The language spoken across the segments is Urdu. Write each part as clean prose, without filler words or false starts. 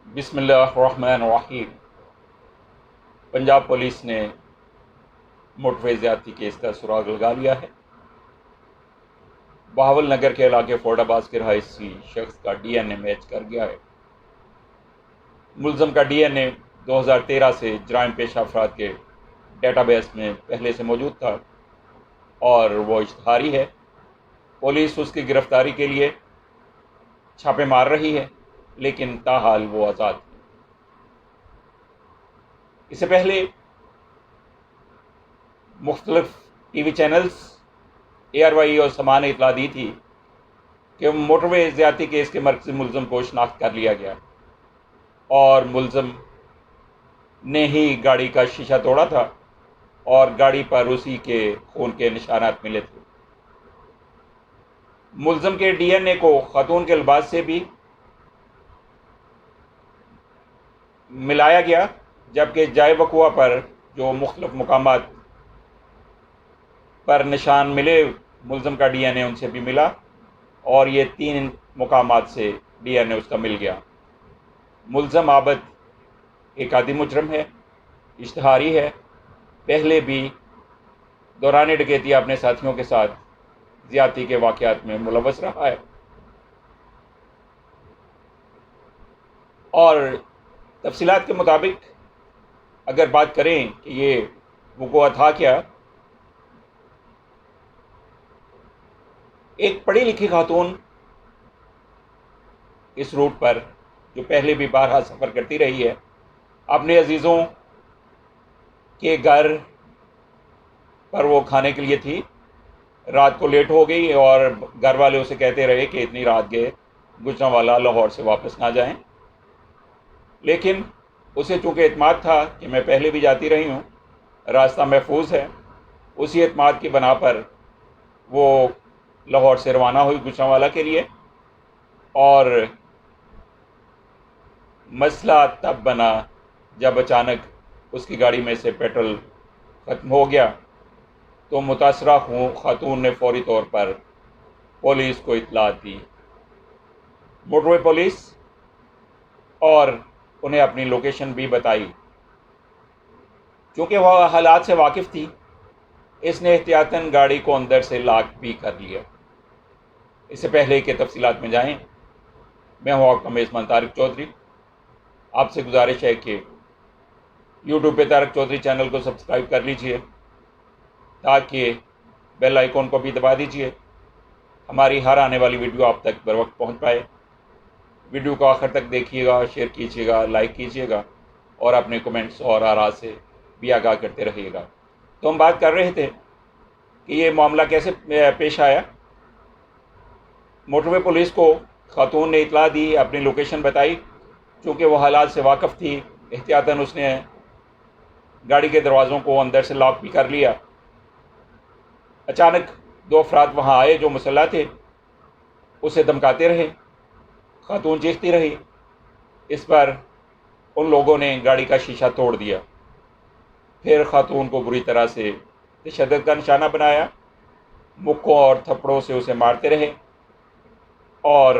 بسم اللہ الرحمن الرحیم۔ پنجاب پولیس نے موٹروے زیادتی کیس کا سراغ لگا لیا ہے۔ بہاول نگر کے علاقے فورڈ آباد کے رہائشی شخص کا ڈی این اے میچ کر گیا ہے۔ ملزم کا ڈی این اے 2013 سے جرائم پیشہ افراد کے ڈیٹا بیس میں پہلے سے موجود تھا اور وہ اشتہاری ہے۔ پولیس اس کی گرفتاری کے لیے چھاپے مار رہی ہے، لیکن تاحال وہ آزاد ہے۔ اس سے پہلے مختلف ٹی وی چینلز ARY اور سما نے اطلاع دی تھی کہ موٹروے زیادتی کیس کے مرکزی ملزم کو شناخت کر لیا گیا اور ملزم نے ہی گاڑی کا شیشہ توڑا تھا اور گاڑی پر اسی کے خون کے نشانات ملے تھے۔ ملزم کے ڈی این اے کو خاتون کے لباس سے بھی ملایا گیا، جبکہ جائے وقوع پر جو مختلف مقامات پر نشان ملے ملزم کا ڈی این اے ان سے بھی ملا اور یہ 3 مقامات سے ڈی این اے اس کا مل گیا۔ ملزم عابد ایک عادی مجرم ہے، اشتہاری ہے، پہلے بھی دوران ڈکیتی اپنے ساتھیوں کے ساتھ زیادتی کے واقعات میں ملوث رہا ہے اور تفصیلات کے مطابق اگر بات کریں کہ یہ وقوع تھا کیا، ایک پڑھی لکھی خاتون اس روٹ پر جو پہلے بھی بارہا سفر کرتی رہی ہے، اپنے عزیزوں کے گھر پر وہ کھانے کے لیے تھی۔ رات کو لیٹ ہو گئی اور گھر والے اسے کہتے رہے کہ اتنی رات گئے گجرانوالہ لاہور سے واپس نہ جائیں، لیکن اسے چونکہ اعتماد تھا کہ میں پہلے بھی جاتی رہی ہوں، راستہ محفوظ ہے، اسی اعتماد کی بنا پر وہ لاہور سے روانہ ہوئی گجرانوالہ کے لیے۔ اور مسئلہ تب بنا جب اچانک اس کی گاڑی میں سے پیٹرول ختم ہو گیا تو متاثرہ خاتون نے فوری طور پر پولیس کو اطلاع دی۔ موٹروے پولیس اور انہیں اپنی لوکیشن بھی بتائی۔ چونکہ وہ حالات سے واقف تھی، اس نے احتیاطاً گاڑی کو اندر سے لاک بھی کر لیا۔ اس سے پہلے کہ تفصیلات میں جائیں، میں ہوں آپ کا میزبان طارق چودھری۔ آپ سے گزارش ہے کہ یوٹیوب پہ طارق چودھری چینل کو سبسکرائب کر لیجئے تاکہ بیل آئیکن کو بھی دبا دیجئے، ہماری ہر آنے والی ویڈیو آپ تک بر وقت پہنچ پائے۔ ویڈیو کو آخر تک دیکھیے گا، شیئر کیجیے گا، لائک کیجیے گا اور اپنے کمنٹس اور آراء سے بھی آگاہ کرتے رہیے گا۔ تو ہم بات کر رہے تھے کہ یہ معاملہ کیسے پیش آیا۔ موٹروے پولیس کو خاتون نے اطلاع دی، اپنی لوکیشن بتائی، چونکہ وہ حالات سے واقف تھی، احتیاطاً اس نے گاڑی کے دروازوں کو اندر سے لاک بھی کر لیا۔ اچانک 2 افراد وہاں آئے جو مسلح تھے، اسے دھمکاتے رہے، خاتون چیختی رہی۔ اس پر ان لوگوں نے گاڑی کا شیشہ توڑ دیا، پھر خاتون کو بری طرح سے تشدد کا نشانہ بنایا، مکوں اور تھپڑوں سے اسے مارتے رہے اور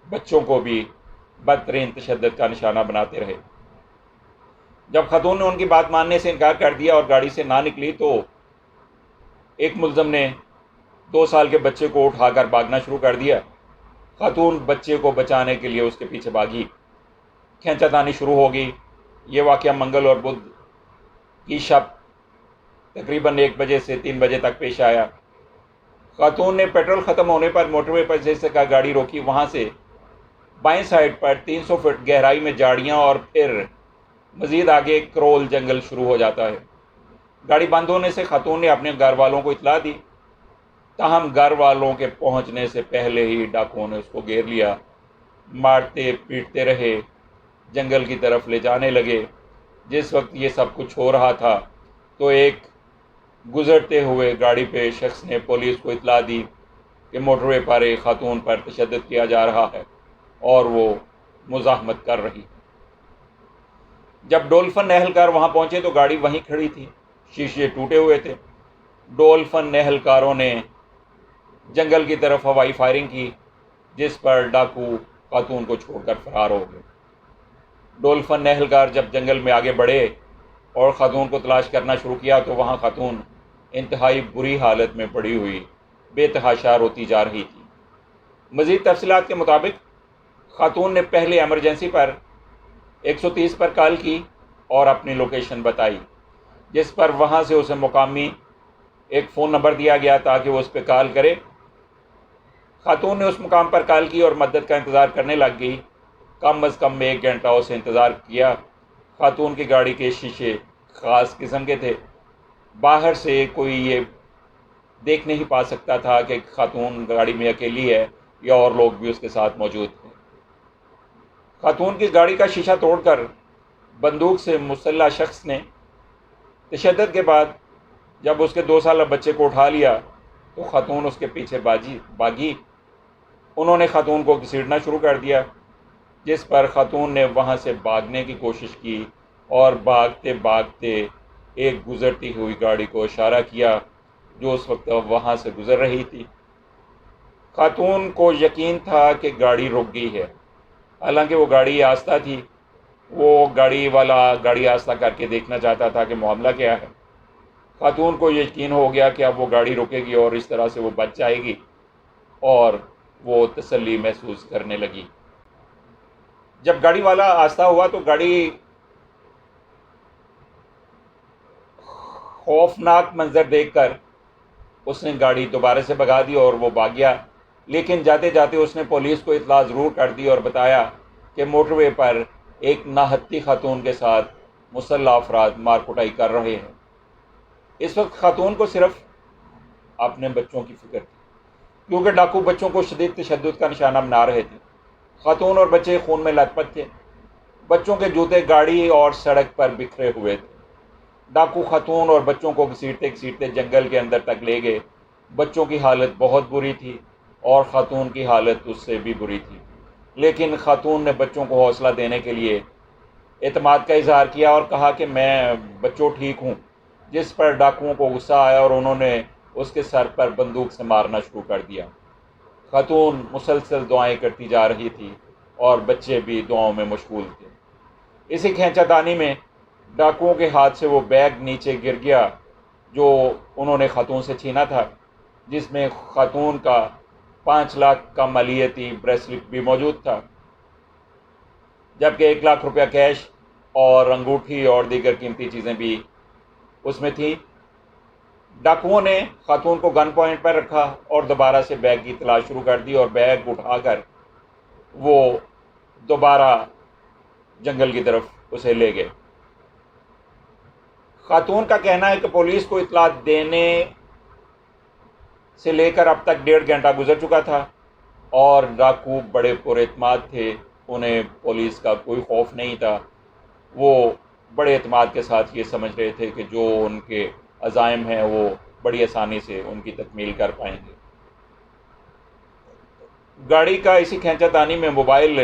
بچوں کو بھی بدترین تشدد کا نشانہ بناتے رہے۔ جب خاتون نے ان کی بات ماننے سے انکار کر دیا اور گاڑی سے نہ نکلی تو ایک ملزم نے 2 سال کے بچے کو اٹھا کر بھاگنا شروع کر دیا۔ خاتون بچے کو بچانے کے لیے اس کے پیچھے بھاگی، کھینچا تانی شروع ہو گئی۔ یہ واقعہ منگل اور بدھ کی شب تقریباً 1 بجے سے 3 بجے تک پیش آیا۔ خاتون نے پیٹرول ختم ہونے پر موٹروے پر جیسے کا گاڑی روکی، وہاں سے بائیں سائڈ پر 300 فٹ گہرائی میں جھاڑیاں اور پھر مزید آگے کرول جنگل شروع ہو جاتا ہے۔ گاڑی بند ہونے سے خاتون نے اپنے گھر والوں کو اطلاع دی، تاہم گھر والوں کے پہنچنے سے پہلے ہی ڈاکوؤں نے اس کو گھیر لیا، مارتے پیٹتے رہے، جنگل کی طرف لے جانے لگے۔ جس وقت یہ سب کچھ ہو رہا تھا تو ایک گزرتے ہوئے گاڑی پہ شخص نے پولیس کو اطلاع دی کہ موٹروے پر ایک خاتون پر تشدد کیا جا رہا ہے اور وہ مزاحمت کر رہی۔ جب ڈولفن اہلکار وہاں پہنچے تو گاڑی وہیں کھڑی تھی، شیشے ٹوٹے ہوئے تھے۔ ڈولفن اہلکاروں نے جنگل کی طرف ہوائی فائرنگ کی، جس پر ڈاکو خاتون کو چھوڑ کر فرار ہو گئے۔ ڈولفن اہلکار جب جنگل میں آگے بڑھے اور خاتون کو تلاش کرنا شروع کیا تو وہاں خاتون انتہائی بری حالت میں پڑی ہوئی بے تحاشا روتی جا رہی تھی۔ مزید تفصیلات کے مطابق خاتون نے پہلے ایمرجنسی پر 130 پر کال کی اور اپنی لوکیشن بتائی، جس پر وہاں سے اسے مقامی ایک فون نمبر دیا گیا تاکہ وہ اس پہ کال کرے۔ خاتون نے اس مقام پر کال کی اور مدد کا انتظار کرنے لگ گئی۔ کم از کم 1 گھنٹہ اسے انتظار کیا۔ خاتون کی گاڑی کے شیشے خاص قسم کے تھے، باہر سے کوئی یہ دیکھ نہیں پا سکتا تھا کہ خاتون گاڑی میں اکیلی ہے یا اور لوگ بھی اس کے ساتھ موجود ہیں۔ خاتون کی گاڑی کا شیشہ توڑ کر بندوق سے مسلح شخص نے تشدد کے بعد جب اس کے 2 سالہ بچے کو اٹھا لیا تو خاتون اس کے پیچھے بھاگی۔ انہوں نے خاتون کو گھسیٹنا شروع کر دیا، جس پر خاتون نے وہاں سے بھاگنے کی کوشش کی اور بھاگتے بھاگتے ایک گزرتی ہوئی گاڑی کو اشارہ کیا جو اس وقت وہاں سے گزر رہی تھی۔ خاتون کو یقین تھا کہ گاڑی رک گئی ہے، حالانکہ وہ گاڑی آہستہ تھی۔ وہ گاڑی والا گاڑی آہستہ کر کے دیکھنا چاہتا تھا کہ معاملہ کیا ہے۔ خاتون کو یقین ہو گیا کہ اب وہ گاڑی رکے گی اور اس طرح سے وہ بچ جائے گی، اور وہ تسلی محسوس کرنے لگی۔ جب گاڑی والا آہستہ ہوا تو گاڑی خوفناک منظر دیکھ کر اس نے گاڑی دوبارہ سے بھگا دی اور وہ بھاگ گیا، لیکن جاتے جاتے اس نے پولیس کو اطلاع ضرور کر دی اور بتایا کہ موٹر وے پر ایک ناحتی خاتون کے ساتھ مسلح افراد مار کٹائی کر رہے ہیں۔ اس وقت خاتون کو صرف اپنے بچوں کی فکر تھی، کیونکہ ڈاکو بچوں کو شدید تشدد کا نشانہ بنا رہے تھے۔ خاتون اور بچے خون میں لت پت تھے۔ بچوں کے جوتے گاڑی اور سڑک پر بکھرے ہوئے تھے۔ ڈاکو خاتون اور بچوں کو گھسیٹتے گھسیٹتے جنگل کے اندر تک لے گئے۔ بچوں کی حالت بہت بری تھی اور خاتون کی حالت اس سے بھی بری تھی، لیکن خاتون نے بچوں کو حوصلہ دینے کے لیے اعتماد کا اظہار کیا اور کہا کہ میں بچوں ٹھیک ہوں، جس پر ڈاکوؤں کو غصہ آیا اور انہوں نے اس کے سر پر بندوق سے مارنا شروع کر دیا۔ خاتون مسلسل دعائیں کرتی جا رہی تھی اور بچے بھی دعاؤں میں مشغول تھے۔ اسی کھینچا تانی میں ڈاکوؤں کے ہاتھ سے وہ بیگ نیچے گر گیا جو انہوں نے خاتون سے چھینا تھا، جس میں خاتون کا 5 لاکھ کا مالیتی بریسلٹ بھی موجود تھا، جبکہ 1 لاکھ روپیہ کیش اور انگوٹھی اور دیگر قیمتی چیزیں بھی اس میں تھیں۔ ڈاکوؤں نے خاتون کو گن پوائنٹ پر رکھا اور دوبارہ سے بیگ کی تلاش شروع کر دی اور بیگ اٹھا کر وہ دوبارہ جنگل کی طرف اسے لے گئے۔ خاتون کا کہنا ہے کہ پولیس کو اطلاع دینے سے لے کر اب تک 1.5 گھنٹہ گزر چکا تھا اور ڈاکو بڑے پر اعتماد تھے، انہیں پولیس کا کوئی خوف نہیں تھا۔ وہ بڑے اعتماد کے ساتھ یہ سمجھ رہے تھے کہ جو ان کے عزائم ہیں وہ بڑی آسانی سے ان کی تکمیل کر پائیں گے۔ گاڑی کا اسی کھینچا تانی میں موبائل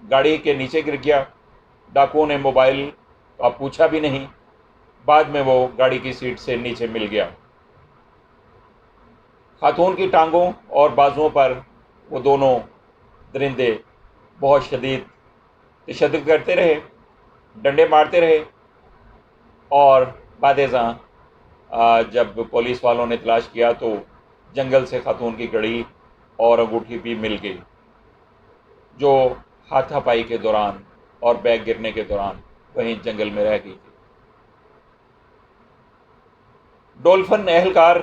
گاڑی کے نیچے گر گیا۔ ڈاکوؤں نے موبائل کا پوچھا بھی نہیں، بعد میں وہ گاڑی کی سیٹ سے نیچے مل گیا۔ خاتون کی ٹانگوں اور بازوؤں پر وہ دونوں درندے بہت شدید تشدد کرتے رہے، ڈنڈے مارتے رہے، اور بعد ازاں جب پولیس والوں نے تلاش کیا تو جنگل سے خاتون کی گھڑی اور انگوٹھی بھی مل گئی، جو ہاتھا پائی کے دوران اور بیگ گرنے کے دوران وہیں جنگل میں رہ گئی تھی۔ ڈولفن اہلکار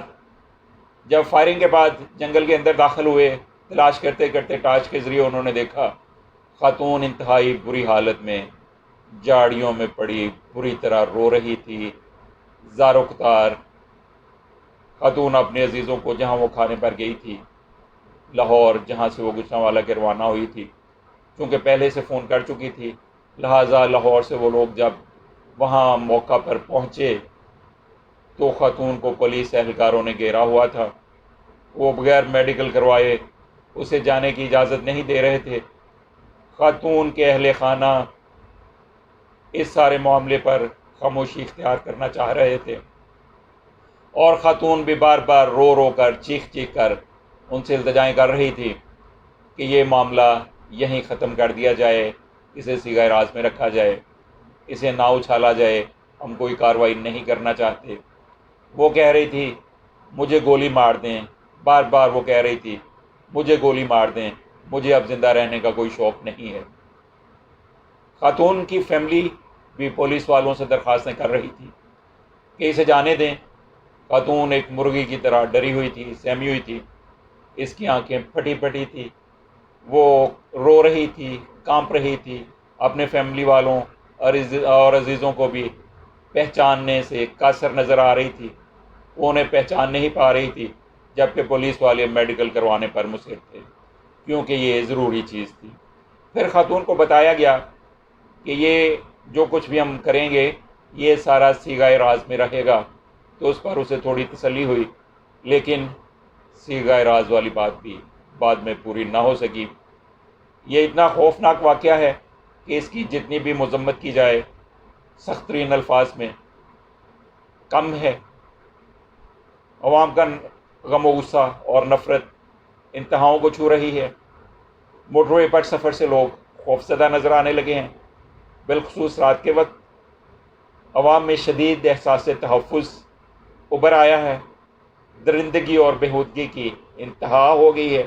جب فائرنگ کے بعد جنگل کے اندر داخل ہوئے، تلاش کرتے کرتے ٹارچ کے ذریعے انہوں نے دیکھا خاتون انتہائی بری حالت میں جھاڑیوں میں پڑی بری طرح رو رہی تھی، زارو قطار۔ خاتون اپنے عزیزوں کو جہاں وہ کھانے پر گئی تھی، لاہور، جہاں سے وہ گجرانوالہ کے روانہ ہوئی تھی، چونکہ پہلے سے فون کر چکی تھی، لہٰذا لاہور سے وہ لوگ جب وہاں موقع پر پہنچے تو خاتون کو پولیس اہلکاروں نے گھیرا ہوا تھا۔ وہ بغیر میڈیکل کروائے اسے جانے کی اجازت نہیں دے رہے تھے۔ خاتون کے اہل خانہ اس سارے معاملے پر خاموشی اختیار کرنا چاہ رہے تھے، اور خاتون بھی بار بار رو رو کر چیخ چیخ کر ان سے التجائیں کر رہی تھی کہ یہ معاملہ یہیں ختم کر دیا جائے، اسے سیغہ راز میں رکھا جائے، اسے نہ اچھالا جائے، ہم کوئی کارروائی نہیں کرنا چاہتے۔ وہ کہہ رہی تھی مجھے گولی مار دیں، بار بار وہ کہہ رہی تھی مجھے گولی مار دیں، مجھے اب زندہ رہنے کا کوئی شوق نہیں ہے۔ خاتون کی فیملی بھی پولیس والوں سے درخواستیں کر رہی تھی کہ اسے جانے دیں۔ خاتون ایک مرغی کی طرح ڈری ہوئی تھی، سہمی ہوئی تھی، اس کی آنکھیں پھٹی پھٹی تھی، وہ رو رہی تھی، کانپ رہی تھی، اپنے فیملی والوں اور عزیزوں کو بھی پہچاننے سے قاصر نظر آ رہی تھی۔ وہ انہیں پہچان نہیں پا رہی تھی، جبکہ پولیس والے میڈیکل کروانے پر مصر تھے، کیونکہ یہ ضروری چیز تھی۔ پھر خاتون کو بتایا گیا کہ یہ جو کچھ بھی ہم کریں گے یہ سارا سیغہ راز میں رہے گا، تو اس پر اسے تھوڑی تسلی ہوئی، لیکن سیغہ راز والی بات بھی بعد میں پوری نہ ہو سکی۔ یہ اتنا خوفناک واقعہ ہے کہ اس کی جتنی بھی مذمت کی جائے سخت ترین الفاظ میں کم ہے۔ عوام کا غم و غصہ اور نفرت انتہاؤں کو چھو رہی ہے۔ موٹر وے پر سفر سے لوگ خوفزدہ نظر آنے لگے ہیں، بالخصوص رات کے وقت۔ عوام میں شدید احساس تحفظ ابھر آیا ہے، درندگی اور بےہودگی کی انتہا ہو گئی ہے۔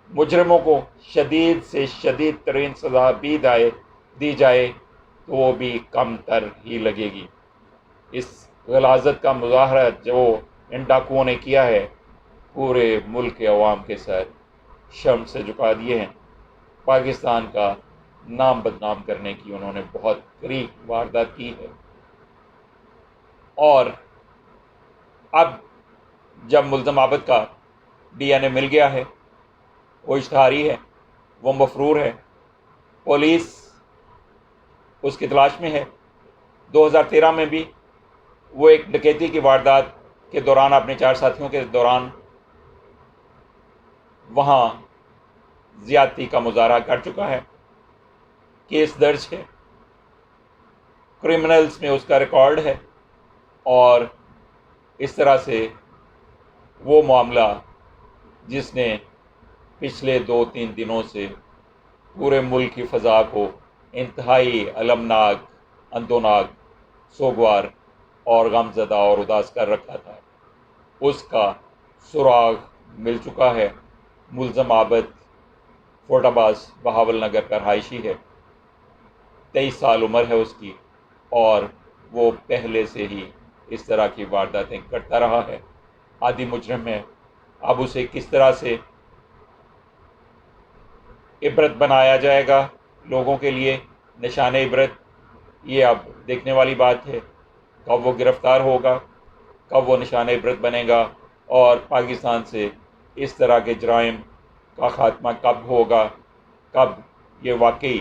مجرموں کو شدید سے شدید ترین سزا بھی دی جائے تو وہ بھی کم تر ہی لگے گی۔ اس غلاظت کا مظاہرہ جو ان ڈاکوؤں نے کیا ہے، پورے ملک کے عوام کے سر شرم سے جھکا دیے ہیں۔ پاکستان کا نام بدنام کرنے کی انہوں نے بہت بڑی واردات کی ہے، اور اب جب ملزم عابد کا ڈی این اے مل گیا ہے، وہ اشتہاری ہے، وہ مفرور ہے، پولیس اس کی تلاش میں ہے۔ 2013 میں بھی وہ ایک ڈکیتی کی واردات کے دوران اپنے 4 ساتھیوں کے دوران وہاں زیادتی کا مظاہرہ کر چکا ہے۔ کیس درج ہے، کرمنلز میں اس کا ریکارڈ ہے، اور اس طرح سے وہ معاملہ جس نے پچھلے 2-3 دنوں سے پورے ملک کی فضا کو انتہائی المناک، اندوناک، سوگوار اور غمزدہ اور اداس کر رکھا تھا، اس کا سراغ مل چکا ہے۔ ملزم عابد فورٹ آباز بہاول نگر کا رہائشی ہے، 23 سال عمر ہے اس کی، اور وہ پہلے سے ہی اس طرح کی وارداتیں کرتا رہا ہے، عادی مجرم ہے۔ اب اسے کس طرح سے عبرت بنایا جائے گا لوگوں کے لیے، نشان عبرت، یہ اب دیکھنے والی بات ہے۔ کب وہ گرفتار ہوگا، کب وہ نشان عبرت بنے گا، اور پاکستان سے اس طرح کے جرائم کا خاتمہ کب ہوگا، کب یہ واقعی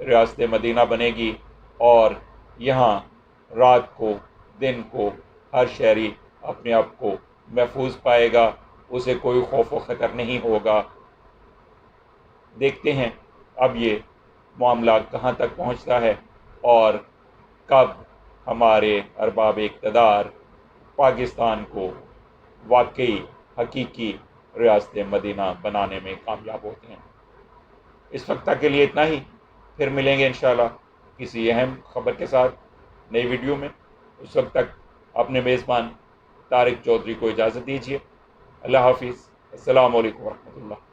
ریاست مدینہ بنے گی، اور یہاں رات کو دن کو ہر شہری اپنے آپ کو محفوظ پائے گا، اسے کوئی خوف و خطر نہیں ہوگا۔ دیکھتے ہیں اب یہ معاملہ کہاں تک پہنچتا ہے، اور کب ہمارے ارباب اقتدار پاکستان کو واقعی حقیقی ریاست مدینہ بنانے میں کامیاب ہوتے ہیں۔ اس وقت تک کے لیے اتنا ہی، پھر ملیں گے انشاءاللہ کسی اہم خبر کے ساتھ نئی ویڈیو میں۔ اس وقت تک اپنے میزبان طارق چودھری کو اجازت دیجیے۔ اللہ حافظ، السلام علیکم ورحمۃ اللہ۔